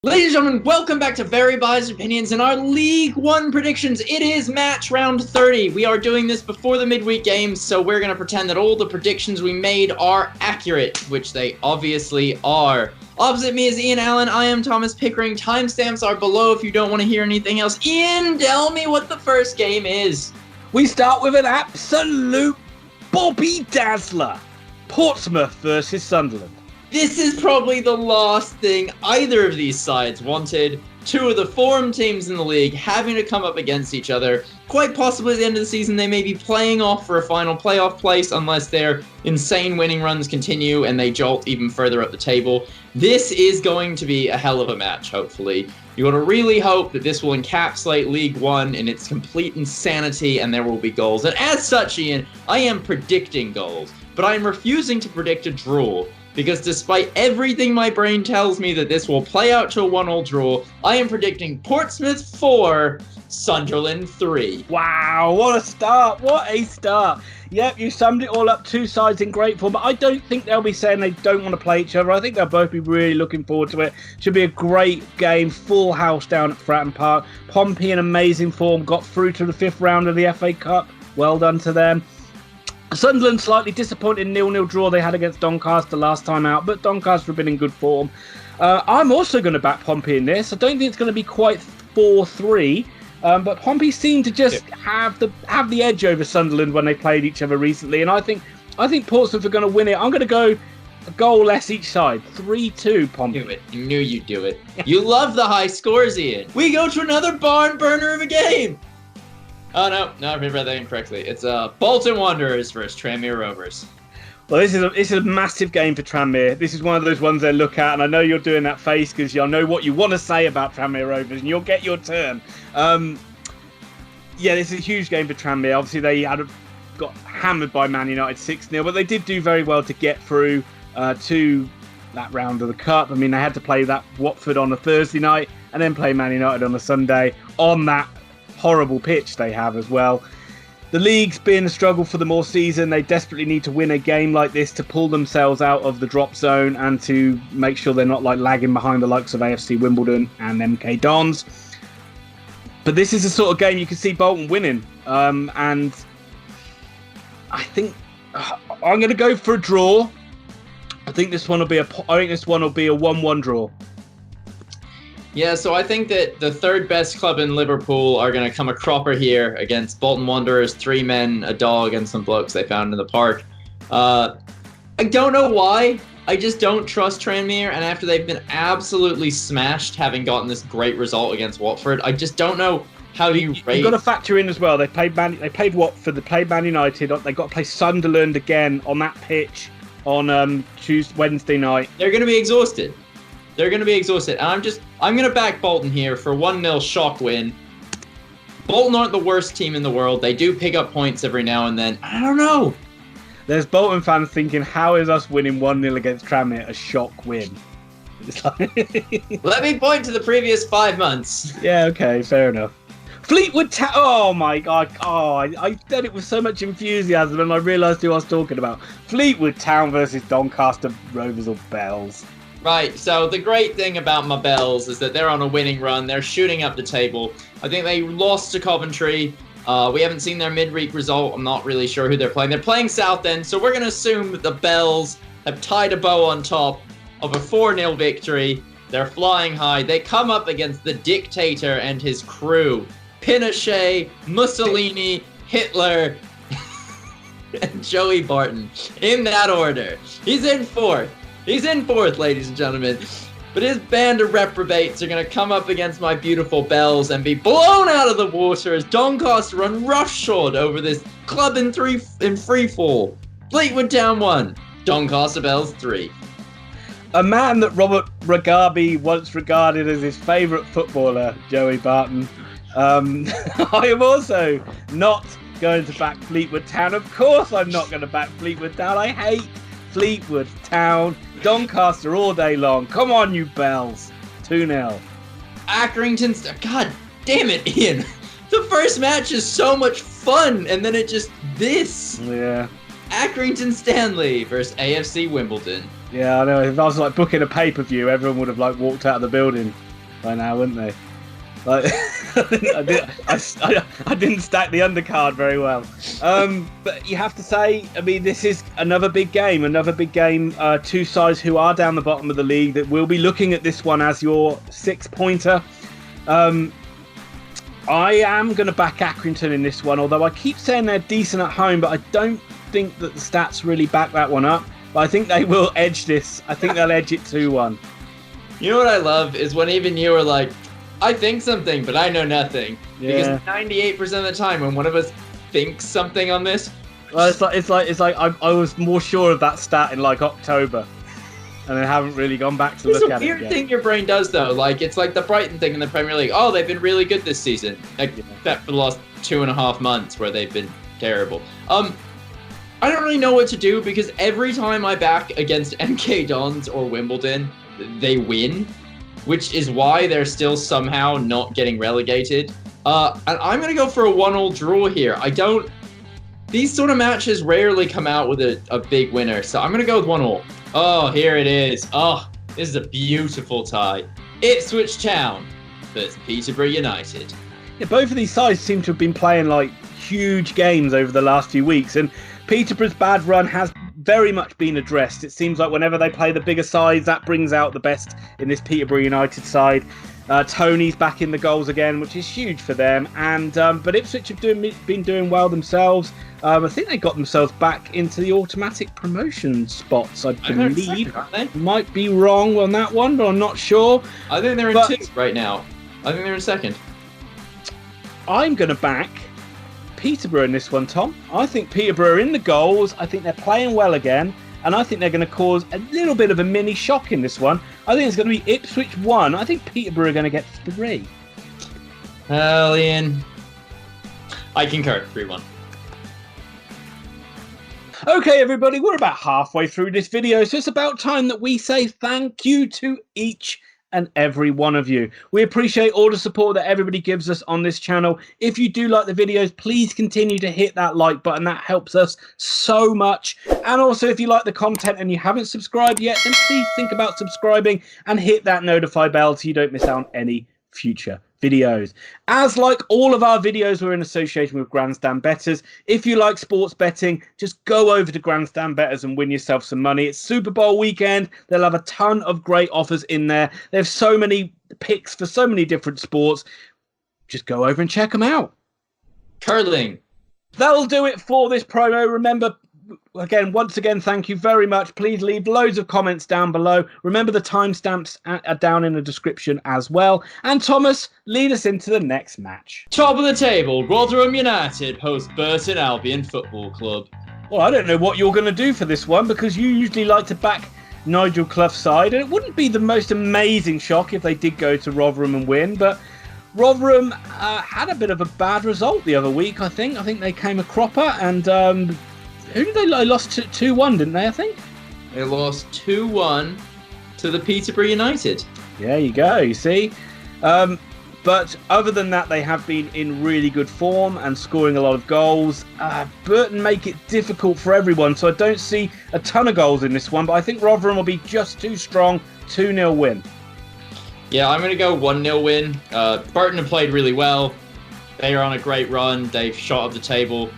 Ladies and gentlemen, welcome back to Very Biased Opinions and our League One predictions. It is match round 30. We are doing this before the midweek games, so we're going to pretend that all the predictions we made are accurate, which they obviously are. Opposite me is Ian Allen. I am Thomas Pickering. Timestamps are below if you don't want to hear anything else. Ian, tell me what the first game is. We start with an absolute Bobby Dazzler. Portsmouth versus Sunderland. This is probably the last thing either of these sides wanted. Two of the form teams in the league having to come up against each other. Quite possibly at the end of the season, they may be playing off for a final playoff place unless their insane winning runs continue and they jolt even further up the table. This is going to be a hell of a match, hopefully. You want to really hope that this will encapsulate League One in its complete insanity and there will be goals. And as such, Ian, I am predicting goals, but I am refusing to predict a draw. Because despite everything my brain tells me that this will play out to a 1-1 draw, I am predicting Portsmouth 4, Sunderland 3. Wow, what a start. What a start. Yep, you summed it all up. Two sides in great form, but I don't think they'll be saying they don't want to play each other. I think they'll both be really looking forward to it. Should be a great game. Full house down at Fratton Park. Pompey in amazing form. Got through to the 5th round of the FA Cup. Well done to them. Sunderland slightly disappointed 0-0 draw they had against Doncaster last time out, but Doncaster have been in good form. I'm also going to back Pompey in this. I don't think it's going to be quite 4-3, but Pompey seem to just have the edge over Sunderland when they played each other recently, and I think Portsmouth are going to win it. I'm going to go a goal less each side, 3-2 Pompey. I knew it. You knew you'd do it. You love the high scores, Ian. We go to another barn burner of a game. Oh, no, I read that incorrectly. It's Bolton Wanderers versus Tranmere Rovers. Well, this is a massive game for Tranmere. This is one of those ones they look at, and I know you're doing that face because you'll know what you want to say about Tranmere Rovers, and you'll get your turn. This is a huge game for Tranmere. Obviously, they got hammered by Man United 6-0, but they did do very well to get through to that round of the Cup. I mean, they had to play that Watford on a Thursday night and then play Man United on a Sunday on that horrible pitch they have as well. The league's been a struggle for them all season. They desperately need to win a game like this to pull themselves out of the drop zone and to make sure they're not lagging behind the likes of AFC Wimbledon and MK Dons. But this is the sort of game you can see Bolton winning. And I think I'm going to go for a draw. I think this one will be a 1-1 draw. Yeah, so I think that the third best club in Liverpool are going to come a cropper here against Bolton Wanderers, 3 men, a dog, and some blokes they found in the park. I don't know why. I just don't trust Tranmere, and after they've been absolutely smashed, having gotten this great result against Watford, I just don't know how do you rate. You've got to factor in as well. They played Watford, they played Man United. They got to play Sunderland again on that pitch on Wednesday night. They're going to be exhausted. And I'm going to back Bolton here for a 1-0 shock win. Bolton aren't the worst team in the world. They do pick up points every now and then. I don't know. There's Bolton fans thinking, how is us winning 1-0 against Tranmere a shock win? Let me point to the previous 5 months. Yeah, okay, fair enough. Fleetwood Town. Oh my God. Oh, I said it with so much enthusiasm and I realised who I was talking about. Fleetwood Town versus Doncaster Rovers or Bells. Right, so the great thing about my Bells is that they're on a winning run. They're shooting up the table. I think they lost to Coventry. We haven't seen their midweek result. I'm not really sure who they're playing. They're playing Southend, so we're going to assume that the Bells have tied a bow on top of a 4-0 victory. They're flying high. They come up against the dictator and his crew. Pinochet, Mussolini, Hitler, and Joey Barton. In that order. He's in fourth, ladies and gentlemen. But his band of reprobates are going to come up against my beautiful Bells and be blown out of the water as Doncaster run roughshod over this club in free fall. Fleetwood Town 1, Doncaster Bells 3. A man that Robert Mugabe once regarded as his favourite footballer, Joey Barton. I am also not going to back Fleetwood Town. Of course I'm not going to back Fleetwood Town. I hate Fleetwood Town. Doncaster all day long. Come on, you Bells. 2-0. Accrington. God damn it, Ian. The first match is so much fun, and then it just this. Yeah. Accrington Stanley versus AFC Wimbledon. Yeah, I know. If I was booking a pay-per-view, everyone would have walked out of the building. by now, wouldn't they? Like, I didn't stack the undercard very well. But you have to say, I mean, this is another big game. Two sides who are down the bottom of the league that will be looking at this one as your 6-pointer. I am going to back Accrington in this one, although I keep saying they're decent at home, but I don't think that the stats really back that one up. But I think they will edge this. I think they'll edge it 2-1. You know what I love is when even you were like, I think something, but I know nothing. Yeah. Because 98% of the time when one of us thinks something on this... Well, it's like I was more sure of that stat in like October. And I haven't really gone back to look at it. It's a weird thing your brain does, though. Like, it's like the Brighton thing in the Premier League. Oh, they've been really good this season. Except for the last 2.5 months where they've been terrible. I don't really know what to do because every time I back against MK Dons or Wimbledon, they win. Which is why they're still somehow not getting relegated. And I'm going to go for a 1-1 draw here. These sort of matches rarely come out with a big winner. So I'm going to go with 1-1. Oh, here it is. Oh, this is a beautiful tie. Ipswich Town versus Peterborough United. Yeah, both of these sides seem to have been playing like huge games over the last few weeks. And Peterborough's bad run has very much been addressed. It seems like whenever they play the bigger sides, that brings out the best in this Peterborough United side. Tony's back in the goals again, which is huge for them. And but Ipswich have been doing well themselves. I think they got themselves back into the automatic promotion spots, I believe. Might be wrong on that one, but I'm not sure. I think they're in 2 right now. I think they're in 2nd. I'm going to back Peterborough in this one, Tom. I think Peterborough are in the goals. I think they're playing well again. And I think they're going to cause a little bit of a mini shock in this one. I think it's going to be Ipswich 1. I think Peterborough are going to get 3. Well, Ian, I concur. 3-1. Okay, everybody, we're about halfway through this video, so it's about time that we say thank you to each and every one of you. We appreciate all the support that everybody gives us on this channel. If you do like the videos, please continue to hit that like button. That helps us so much. And also, if you like the content and you haven't subscribed yet, then please think about subscribing and hit that notify bell so you don't miss out on any future videos. As like all of our videos, we're in association with Grandstand Bettors. If you like sports betting, just go over to Grandstand Bettors and win yourself some money. It's Super Bowl weekend. They'll have a ton of great offers in there. They have so many picks for so many different sports. Just go over and check them out. Curling. That'll do it for this promo. Remember, once again, thank you very much. Please leave loads of comments down below. Remember, the timestamps are down in the description as well. And Thomas, lead us into the next match. Top of the table, Rotherham United host Burton Albion Football Club. Well, I don't know what you're going to do for this one because you usually like to back Nigel Clough's side. And it wouldn't be the most amazing shock if they did go to Rotherham and win. But Rotherham had a bit of a bad result the other week, I think. I think they came a cropper and... who did they lost 2-1, didn't they, I think? They lost 2-1 to the Peterborough United. There you go, you see. But other than that, they have been in really good form and scoring a lot of goals. Burton make it difficult for everyone, so I don't see a ton of goals in this one, but I think Rotherham will be just too strong. 2-0 win. Yeah, I'm going to go 1-0 win. Burton have played really well. They are on a great run. They've shot up the table.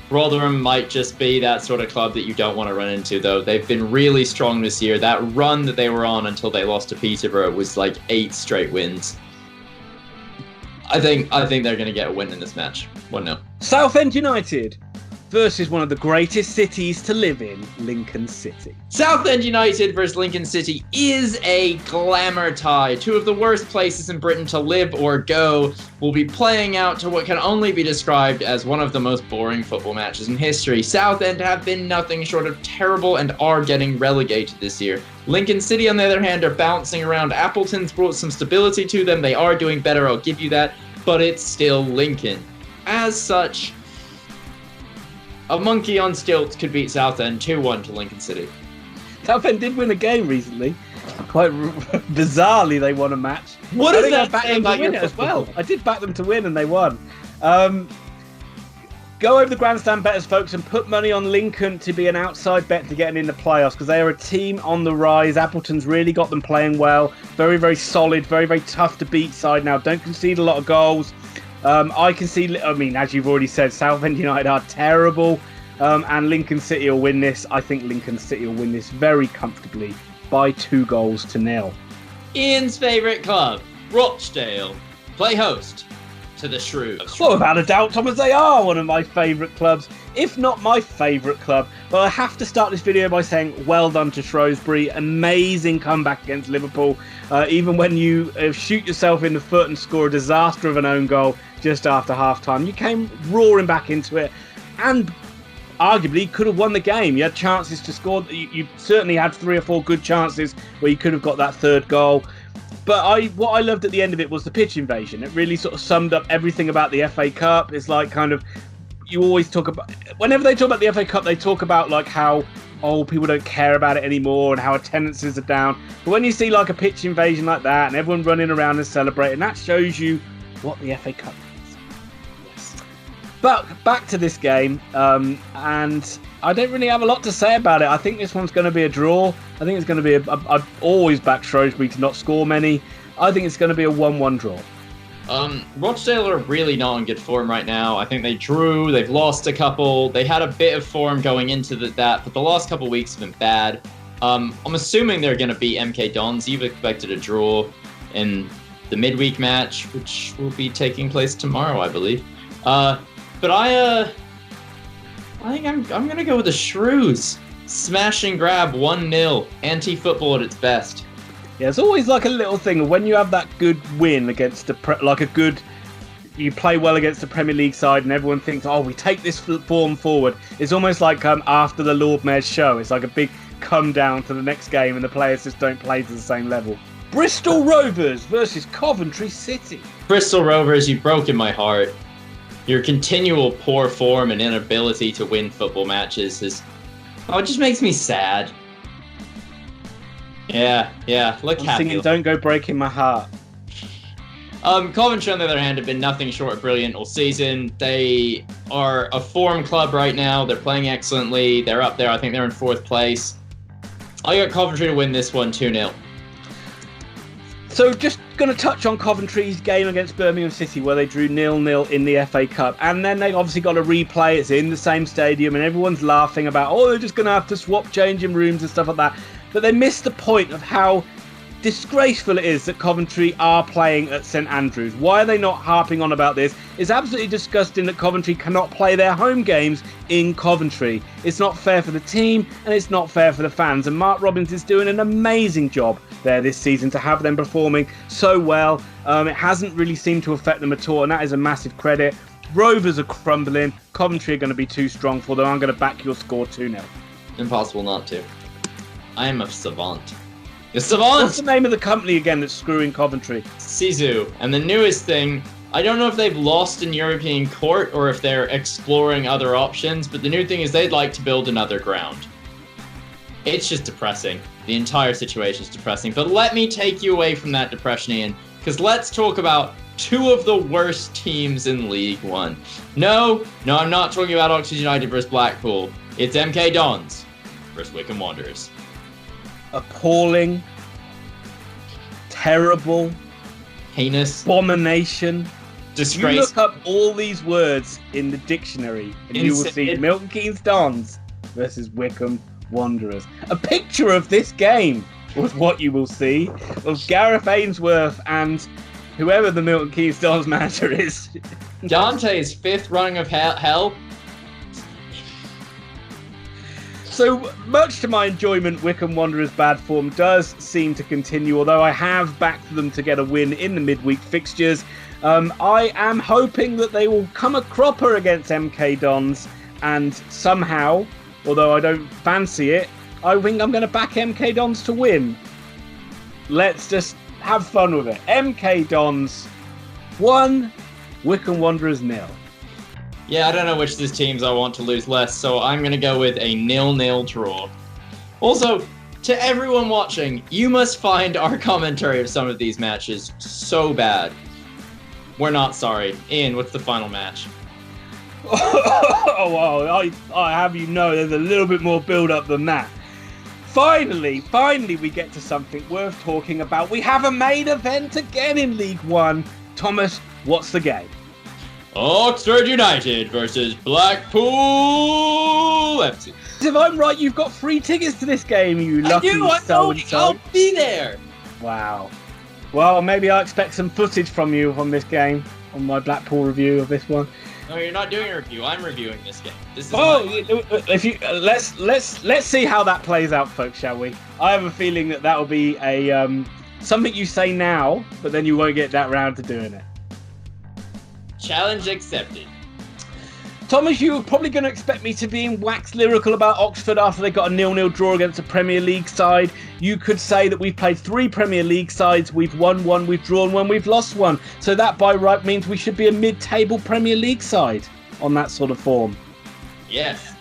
Rotherham might just be that sort of club that you don't want to run into, though. They've been really strong this year. That run that they were on until they lost to Peterborough was like 8 straight wins. I think they're going to get a win in this match. 1-0. Southend United versus one of the greatest cities to live in, Lincoln City. Southend United versus Lincoln City is a glamour tie. 2 of the worst places in Britain to live or go will be playing out to what can only be described as one of the most boring football matches in history. Southend have been nothing short of terrible and are getting relegated this year. Lincoln City, on the other hand, are bouncing around. Appleton's brought some stability to them. They are doing better, I'll give you that, but it's still Lincoln. As such, a monkey on stilts could beat Southend 2-1 to Lincoln City. Southend did win a game recently. Quite bizarrely, they won a match. What is that I backed them to win it as well. I did back them to win and they won. Go over the Grandstand bettors, folks, and put money on Lincoln to be an outside bet to getting in the playoffs, because they are a team on the rise. Appleton's really got them playing well. Very, very solid. Very, very tough to beat side now. Don't concede a lot of goals. As you've already said, Southend United are terrible. And Lincoln City will win this. I think Lincoln City will win this very comfortably by 2-0. Ian's favourite club, Rochdale, play host to the Shrews. Well, without a doubt, Thomas, they are one of my favourite clubs, if not my favourite club. But I have to start this video by saying well done to Shrewsbury. Amazing comeback against Liverpool. Even when you shoot yourself in the foot and score a disaster of an own goal just after half-time, you came roaring back into it and arguably could have won the game. You had chances to score. You certainly had 3 or 4 good chances where you could have got that third goal. But what I loved at the end of it was the pitch invasion. It really sort of summed up everything about the FA Cup. It's like kind of, you always talk about, whenever they talk about the FA Cup, they talk about like how, people don't care about it anymore and how attendances are down. But when you see like a pitch invasion like that and everyone running around and celebrating, that shows you what the FA Cup is. Yes. But back to this game, and I don't really have a lot to say about it. I think this one's going to be a draw. I think it's going to be I've always backed Shrewsbury to not score many. I think it's going to be a 1-1 draw. Rochdale are really not in good form right now. I think they drew. They've lost a couple. They had a bit of form going into that, but the last couple weeks have been bad. I'm assuming they're going to beat MK Dons. You've expected a draw in the midweek match, which will be taking place tomorrow, I believe. But I think I'm going to go with the Shrews. Smash and grab 1-0. Anti-football at its best. Yeah, it's always like a little thing when you have that good win against you play well against the Premier League side and everyone thinks, we take this form forward. It's almost like after the Lord Mayor's show. It's like a big come down to the next game and the players just don't play to the same level. Bristol Rovers versus Coventry City. Bristol Rovers, you've broken my heart. Your continual poor form and inability to win football matches it just makes me sad. Yeah. Look I'm happy. singing "Don't Go Breaking My Heart." Coventry, on the other hand, have been nothing short of brilliant all season. They are a form club right now. They're playing excellently. They're up there. I think they're in 4th place. I got Coventry to win this one 2-0. So just going to touch on Coventry's game against Birmingham City where they drew 0-0 in the FA Cup. And then they obviously got a replay. It's in the same stadium and everyone's laughing about, they're just going to have to swap changing rooms and stuff like that. But they missed the point of how disgraceful it is that Coventry are playing at St Andrews. Why are they not harping on about this? It's absolutely disgusting that Coventry cannot play their home games in Coventry. It's not fair for the team and it's not fair for the fans. And Mark Robbins is doing an amazing job there this season to have them performing so well. It hasn't really seemed to affect them at all, and that is a massive credit. Rovers are crumbling. Coventry are going to be too strong for them. I'm going to back your score 2-0. Impossible not to. I am a savant. A savant! What's the name of the company again that's screwing Coventry? Sisu. And the newest thing, I don't know if they've lost in European court or if they're exploring other options, but the new thing is they'd like to build another ground. It's just depressing. The entire situation is depressing. But let me take you away from that depression, Ian, because let's talk about 2 of the worst teams in League One. No, I'm not talking about Oxford United versus Blackpool. It's MK Dons versus Wycombe Wanderers. Appalling, terrible, heinous, abomination, disgrace. You look up all these words in the dictionary and you will see Milton Keynes Dons versus Wycombe Wanderers. A picture of this game was what you will see of Gareth Ainsworth and whoever the Milton Keynes Dons manager is. Dante's 5th rung of hell. So, much to my enjoyment, Wycombe Wanderers' bad form does seem to continue, although I have backed them to get a win in the midweek fixtures. I am hoping that they will come a cropper against MK Dons, and somehow, although I don't fancy it, I think I'm going to back MK Dons to win. Let's just have fun with it. MK Dons 1, Wycombe Wanderers 0. Yeah, I don't know which of these teams I want to lose less, so I'm going to go with a 0-0 draw. Also, to everyone watching, you must find our commentary of some of these matches so bad. We're not sorry. Ian, what's the final match? Oh, well, I have you know there's a little bit more build-up than that. Finally, we get to something worth talking about. We have a main event again in League One. Thomas, what's the game? Oxford United versus Blackpool FC. If I'm right, you've got free tickets to this game, you lucky so-and-so. I'll be there. Wow. Well, maybe I'll expect some footage from you on this game, on my Blackpool review of this one. No, you're not doing a review. I'm reviewing this game. This is if you let's see how that plays out, folks, shall we? I have a feeling that will be a something you say now, but then you won't get that round to doing it. Challenge accepted. Thomas, you were probably going to expect me to be in wax lyrical about Oxford after they got a 0-0 draw against a Premier League side. You could say that we've played 3 Premier League sides, we've won 1, we've drawn 1, we've lost 1. So that by right means we should be a mid-table Premier League side on that sort of form. Yes.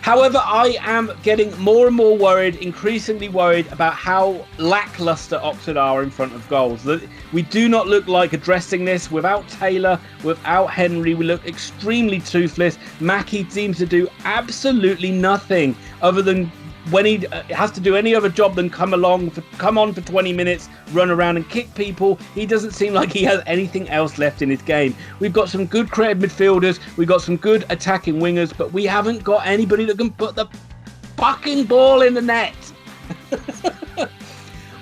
However, I am getting more and more worried, increasingly worried about how lacklustre Oxford are in front of goals. We do not look like addressing this. Without Taylor, without Henry, we look extremely toothless. Mackie seems to do absolutely nothing other than when he has to do any other job than come on for 20 minutes, run around and kick people. He doesn't seem like he has anything else left in his game. We've got some good creative midfielders, we've got some good attacking wingers, but we haven't got anybody that can put the fucking ball in the net.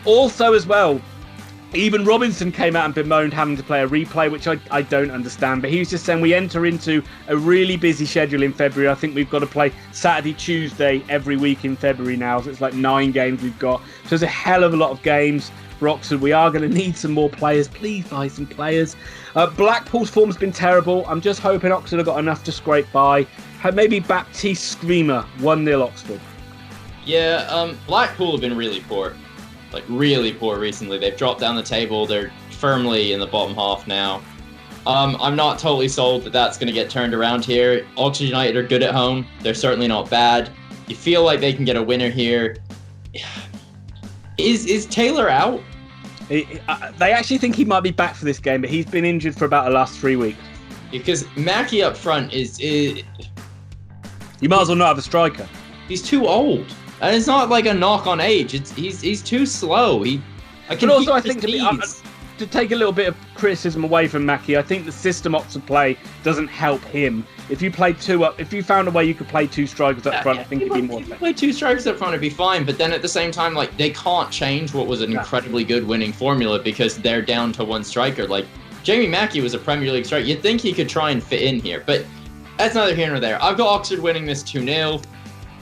Also as well, even Robinson came out and bemoaned having to play a replay, which I don't understand. But he was just saying we enter into a really busy schedule in February. I think we've got to play Saturday, Tuesday every week in February now. So it's like 9 games we've got. So there's a hell of a lot of games for Oxford. We are going to need some more players. Please buy some players. Blackpool's form's been terrible. I'm just hoping Oxford have got enough to scrape by. Maybe Baptiste Screamer, 1-0 Oxford. Yeah, Blackpool have been really poor. Like, really poor recently. They've dropped down the table. They're firmly in the bottom half now. I'm not totally sold that that's going to get turned around here. Oxford United are good at home. They're certainly not bad. You feel like they can get a winner here. Is Taylor out? They actually think he might be back for this game, but he's been injured for about the last 3 weeks. Because Mackie up front is you might as well not have a striker. He's too old. And it's not like a knock on age. He's too slow. I think to take a little bit of criticism away from Mackie, I think the system Oxford play doesn't help him. If you played if you found a way you could play 2 strikers up front, I think it'd be more effective. Play 2 strikers up front, it'd be fine. But then at the same time, like, they can't change what was an incredibly good winning formula because they're down to 1 striker. Like, Jamie Mackie was a Premier League striker. You'd think he could try and fit in here, but that's neither here nor there. I've got Oxford winning this 2-0.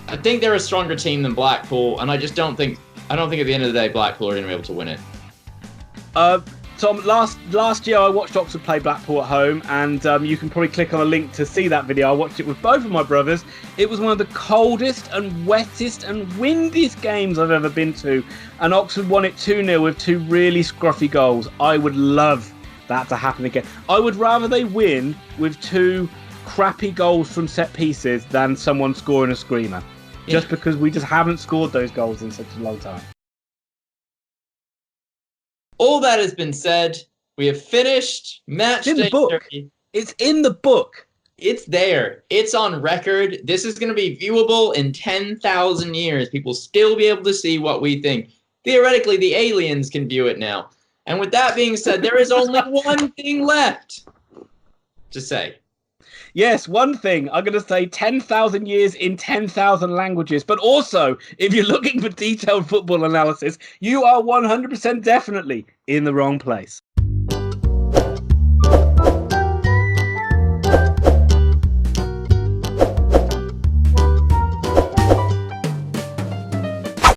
I think they're a stronger team than Blackpool, and I don't think at the end of the day Blackpool are going to be able to win it. Tom, last year I watched Oxford play Blackpool at home, and you can probably click on a link to see that video. I watched it with both of my brothers. It was one of the coldest and wettest and windiest games I've ever been to, and Oxford won it 2-0 with 2 really scruffy goals. I would love that to happen again. I would rather they win with 2 crappy goals from set pieces than someone scoring a screamer. Just because we just haven't scored those goals in such a long time. All that has been said. We have finished match day 30. It's in the book. It's there. It's on record. This is going to be viewable in 10,000 years. People still be able to see what we think. Theoretically, the aliens can view it now. And with that being said, there is only one thing left to say. Yes, one thing. I'm going to say 10,000 years in 10,000 languages. But also, if you're looking for detailed football analysis, you are 100% definitely in the wrong place.